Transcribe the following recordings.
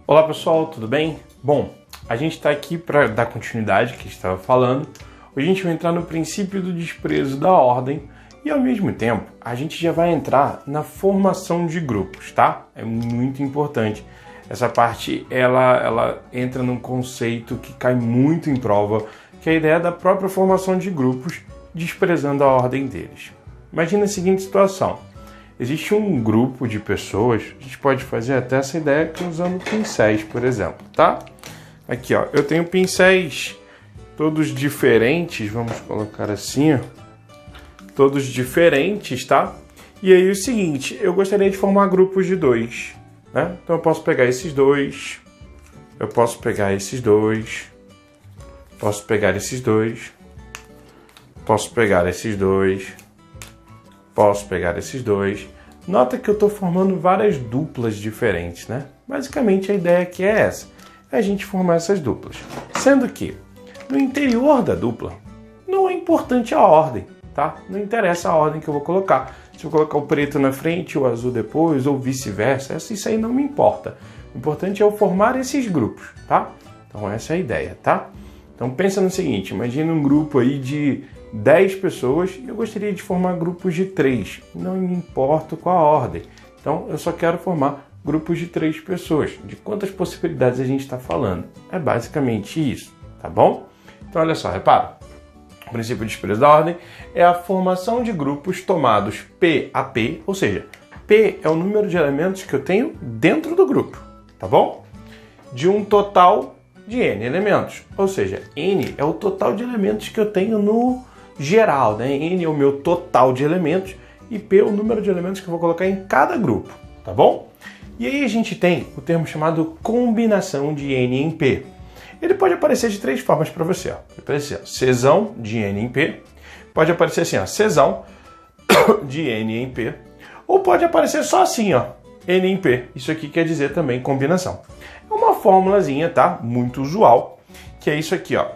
Olá pessoal, tudo bem? Bom, a gente está aqui para dar continuidade que estava falando. Hoje a gente vai entrar no princípio do desprezo da ordem e ao mesmo tempo a gente já vai entrar na formação de grupos, tá? É muito importante. Essa parte ela entra num conceito que cai muito em prova, que é a ideia da própria formação de grupos, desprezando a ordem deles. Imagina a seguinte situação. Existe um grupo de pessoas, a gente pode fazer até essa ideia usando pincéis, por exemplo, tá? Aqui, ó, eu tenho pincéis todos diferentes, vamos colocar assim, ó, todos diferentes, tá? E aí o seguinte, eu gostaria de formar grupos de dois, né? Então eu posso pegar esses dois, eu posso pegar esses dois, posso pegar esses dois, posso pegar esses dois, posso pegar esses dois. Nota que eu estou formando várias duplas diferentes, né? Basicamente a ideia aqui é essa, é a gente formar essas duplas. Sendo que no interior da dupla não é importante a ordem, tá? Não interessa a ordem que eu vou colocar. Se eu colocar o preto na frente, o azul depois, ou vice-versa, isso aí não me importa. O importante é eu formar esses grupos, tá? Então essa é a ideia, tá? Então pensa no seguinte, imagina um grupo aí de 10 pessoas e eu gostaria de formar grupos de 3. Não me importo com a ordem. Então, eu só quero formar grupos de 3 pessoas. De quantas possibilidades a gente está falando? É basicamente isso, tá bom? Então, olha só, repara. O princípio de desprezo da ordem é a formação de grupos tomados P a P, ou seja, P é o número de elementos que eu tenho dentro do grupo, tá bom? De um total de N elementos, ou seja, N é o total de elementos que eu tenho no geral, né? N é o meu total de elementos e P é o número de elementos que eu vou colocar em cada grupo, tá bom? E aí a gente tem o termo chamado combinação de N em P. Ele pode aparecer de 3 formas para você, ó. Pode aparecer Czão de N em P, pode aparecer assim, ó, Czão de N em P, ou pode aparecer só assim, ó, N em P. Isso aqui quer dizer também combinação. É uma formulazinha, tá? Muito usual, que é isso aqui, ó.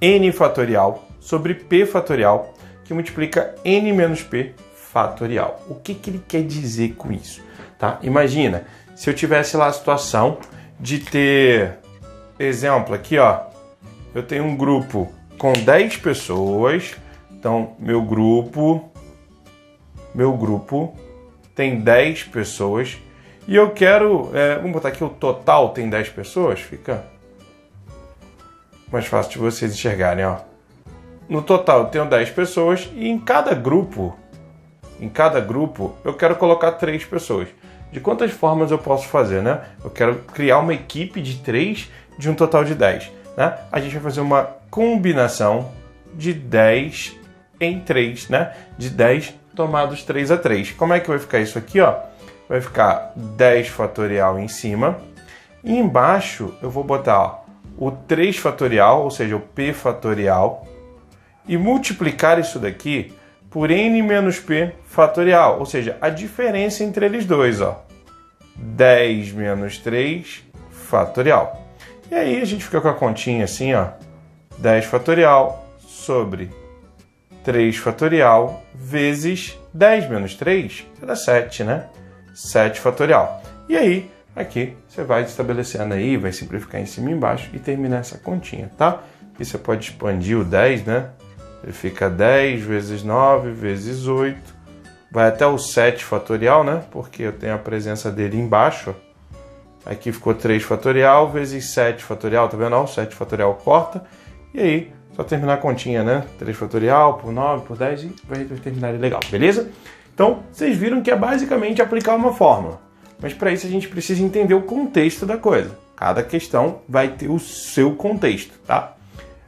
N fatorial sobre P fatorial, que multiplica N menos P fatorial. O que ele quer dizer com isso? Tá? Imagina, se eu tivesse lá a situação de ter, exemplo aqui, ó, eu tenho um grupo com 10 pessoas, então meu grupo tem 10 pessoas, e eu quero, vamos botar aqui o total tem 10 pessoas, fica mais fácil de vocês enxergarem, ó. No total eu tenho 10 pessoas e em cada grupo eu quero colocar 3 pessoas. De quantas formas eu posso fazer, né? Eu quero criar uma equipe de 3 de um total de 10, né? A gente vai fazer uma combinação de 10 em 3, né? De 10 tomados 3 a 3. Como é que vai ficar isso aqui, ó? Vai ficar 10 fatorial em cima e embaixo eu vou botar, ó, o 3 fatorial, ou seja, o P fatorial, e multiplicar isso daqui por N menos P fatorial, ou seja, a diferença entre eles dois, ó, 10 menos 3 fatorial. E aí a gente fica com a continha assim, ó, 10 fatorial sobre 3 fatorial vezes 10 menos 3, dá 7, né? 7 fatorial. E aí, aqui, você vai estabelecendo aí, vai simplificar em cima e embaixo e terminar essa continha, tá? Aqui você pode expandir o 10, né? Ele fica 10 vezes 9 vezes 8. Vai até o 7 fatorial, né? Porque eu tenho a presença dele embaixo. Aqui ficou 3 fatorial vezes 7 fatorial. Tá vendo? O 7 fatorial corta. E aí, só terminar a continha, né? 3 fatorial por 9 por 10 e vai terminar legal, beleza? Então, vocês viram que é basicamente aplicar uma fórmula. Mas para isso a gente precisa entender o contexto da coisa. Cada questão vai ter o seu contexto, tá?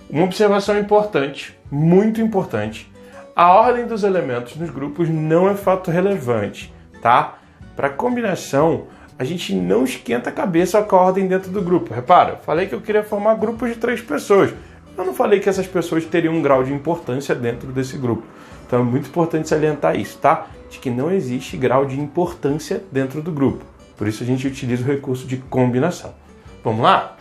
Uma observação importante, muito importante, a ordem dos elementos nos grupos não é fato relevante, tá? Para combinação, a gente não esquenta a cabeça com a ordem dentro do grupo. Repara, eu falei que eu queria formar grupos de 3 pessoas. Eu não falei que essas pessoas teriam um grau de importância dentro desse grupo. Então é muito importante salientar isso, tá? De que não existe grau de importância dentro do grupo. Por isso a gente utiliza o recurso de combinação. Vamos lá?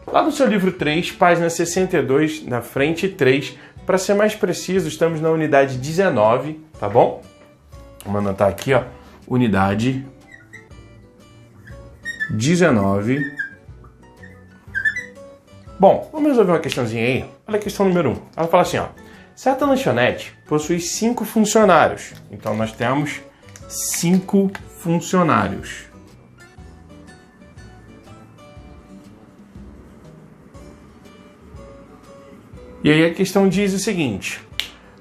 Lá no seu livro 3, página 62, na frente 3, para ser mais preciso, estamos na unidade 19, tá bom? Vamos anotar aqui, ó, unidade 19. Bom, vamos resolver uma questãozinha aí. Olha a questão número 1. Ela fala assim, ó. Certa lanchonete possui 5 funcionários. Então, nós temos 5 funcionários. E aí a questão diz o seguinte.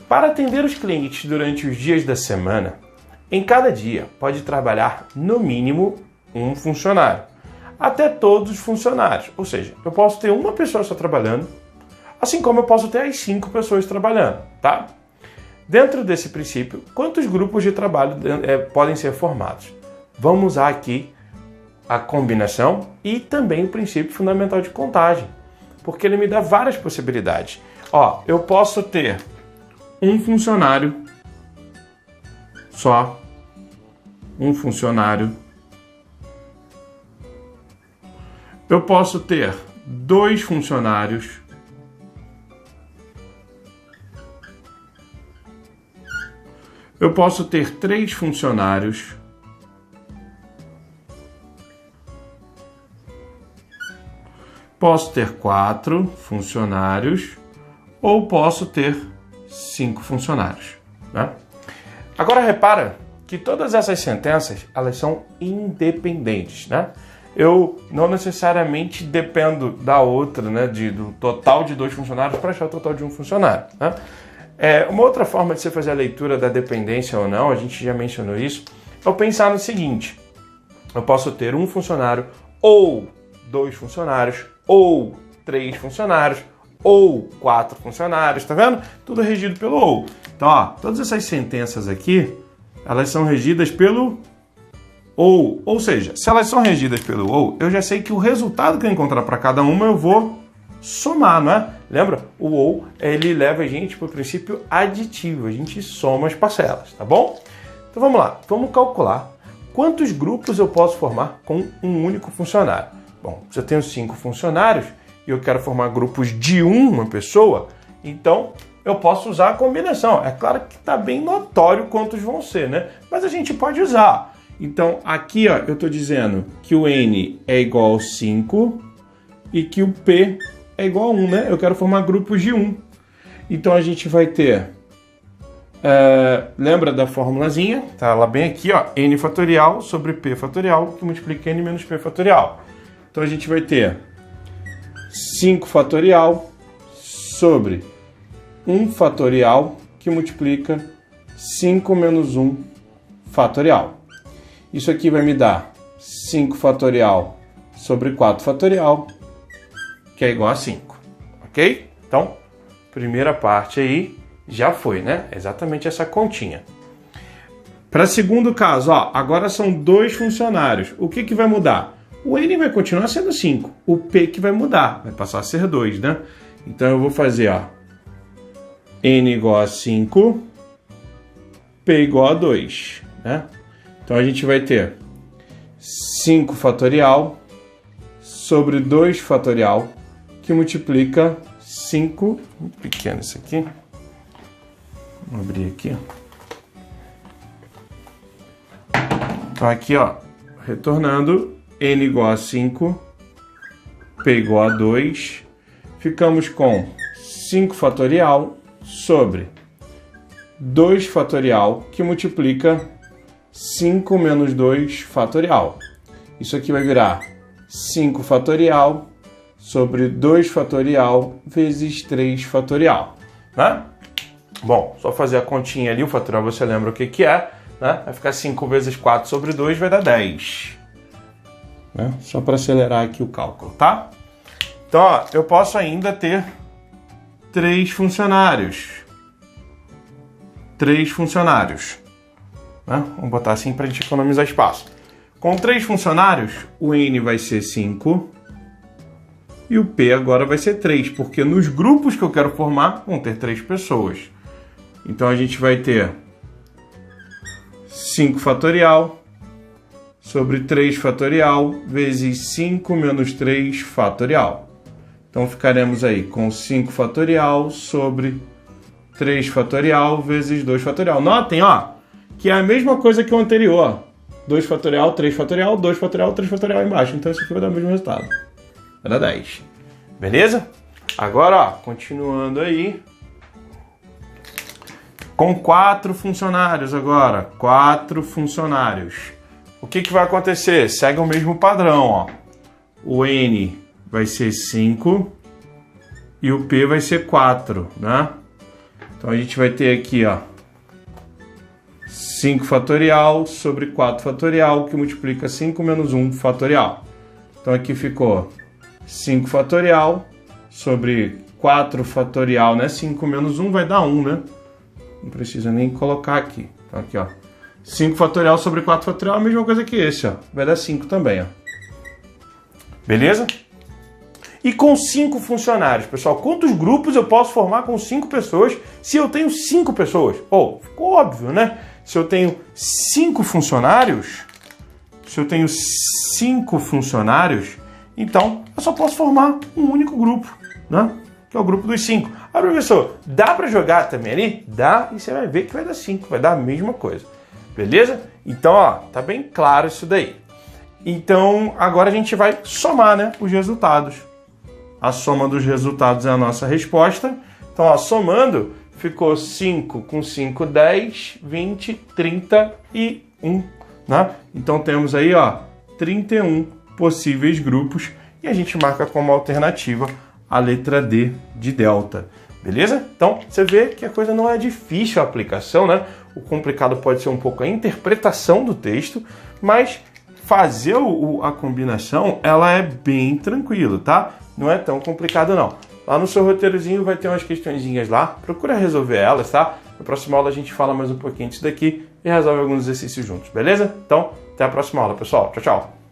Para atender os clientes durante os dias da semana, em cada dia pode trabalhar no mínimo um funcionário. Até todos os funcionários. Ou seja, eu posso ter uma pessoa só trabalhando, assim como eu posso ter as 5 pessoas trabalhando, tá? Dentro desse princípio, quantos grupos de trabalho podem ser formados? Vamos usar aqui a combinação e também o princípio fundamental de contagem, porque ele me dá várias possibilidades. Ó, eu posso ter um funcionário só, um funcionário. Eu posso ter 2 funcionários. Eu posso ter 3 funcionários. Posso ter 4 funcionários. Ou posso ter 5 funcionários, né? Agora repara que todas essas sentenças, elas são independentes, né? Eu não necessariamente dependo da outra, né? Do total de 2 funcionários para achar o total de um funcionário, né? Uma outra forma de você fazer a leitura da dependência ou não, a gente já mencionou isso, é eu pensar no seguinte. Eu posso ter um funcionário, ou 2 funcionários, ou 3 funcionários, ou 4 funcionários, tá vendo? Tudo regido pelo ou. Então, ó, todas essas sentenças aqui, elas são regidas pelo ou seja, se elas são regidas pelo ou, eu já sei que o resultado que eu encontrar para cada uma eu vou somar, não é? Lembra? O ou, ele leva a gente para o princípio aditivo, a gente soma as parcelas, tá bom? Então vamos lá, vamos calcular quantos grupos eu posso formar com um único funcionário. Bom, se eu tenho 5 funcionários e eu quero formar grupos de uma pessoa, então eu posso usar a combinação. É claro que está bem notório quantos vão ser, né? Mas a gente pode usar. Então, aqui ó, eu estou dizendo que o N é igual a 5 e que o P é igual a 1, né? Eu quero formar grupos de 1. Então, a gente vai ter... lembra da formulazinha? Tá lá bem aqui, ó. N fatorial sobre P fatorial, que multiplica N menos P fatorial. Então, a gente vai ter 5 fatorial sobre 1 fatorial, que multiplica 5 menos 1 fatorial. Isso aqui vai me dar 5 fatorial sobre 4 fatorial, que é igual a 5, ok? Então, primeira parte aí já foi, né? Exatamente essa continha. Para segundo caso, ó, agora são 2 funcionários. O que vai mudar? O N vai continuar sendo 5. O P que vai mudar, vai passar a ser 2, né? Então eu vou fazer, ó, N igual a 5, P igual a 2, né? Então a gente vai ter 5 fatorial sobre 2 fatorial, que multiplica 5... Muito pequeno isso aqui. Vamos abrir aqui. Então aqui, ó, retornando, N igual a 5, P igual a 2, ficamos com 5 fatorial sobre 2 fatorial, que multiplica 5 menos 2 fatorial. Isso aqui vai virar 5 fatorial sobre 2 fatorial vezes 3 fatorial, né? Bom, só fazer a continha ali, o fatorial você lembra o que é, né? Vai ficar 5 vezes 4 sobre 2, vai dar 10. Né? Só para acelerar aqui o cálculo, tá? Então, ó, eu posso ainda ter 3 funcionários. 3 funcionários. Né? Vamos botar assim para a gente economizar espaço. Com 3 funcionários, o N vai ser 5 e o P agora vai ser 3, porque nos grupos que eu quero formar vão ter 3 pessoas. Então a gente vai ter 5 fatorial sobre 3 fatorial vezes 5 menos 3 fatorial. Então ficaremos aí com 5 fatorial sobre 3 fatorial vezes 2 fatorial. Notem, ó, que é a mesma coisa que o anterior. 2 fatorial, 3 fatorial, 2 fatorial, 3 fatorial embaixo. Então isso aqui vai dar o mesmo resultado. Vai dar 10. Beleza? Agora, ó, continuando aí. Com 4 funcionários agora. 4 funcionários. O que vai acontecer? Segue o mesmo padrão, ó. O N vai ser 5 e o P vai ser 4, né? Então a gente vai ter aqui, ó, 5 fatorial sobre 4 fatorial, que multiplica 5 menos 1 fatorial. Então aqui ficou 5 fatorial sobre 4 fatorial, né? 5 menos 1 vai dar 1, né? Não precisa nem colocar aqui. Então aqui, ó. 5 fatorial sobre 4 fatorial é a mesma coisa que esse, ó. Vai dar 5 também, ó. Beleza? E com 5 funcionários, pessoal, quantos grupos eu posso formar com 5 pessoas se eu tenho 5 pessoas? Pô, ficou óbvio, né? Se eu tenho 5 funcionários, então eu só posso formar um único grupo, né? Que é o grupo dos 5. Ah, professor, dá para jogar também ali? Dá, e você vai ver que vai dar 5, vai dar a mesma coisa. Beleza? Então, ó, tá bem claro isso daí. Então, agora a gente vai somar, né, os resultados. A soma dos resultados é a nossa resposta. Então, ó, somando, ficou 5 com 5, 10, 20, 31, né? Então, temos aí, ó, 31 possíveis grupos e a gente marca como alternativa a letra D de delta. Beleza? Então, você vê que a coisa não é difícil a aplicação, né? O complicado pode ser um pouco a interpretação do texto, mas fazer a combinação, ela é bem tranquilo, tá? Não é tão complicado, não. Lá no seu roteirozinho vai ter umas questõezinhas lá, procura resolver elas, tá? Na próxima aula a gente fala mais um pouquinho disso daqui e resolve alguns exercícios juntos, beleza? Então, até a próxima aula, pessoal. Tchau, tchau!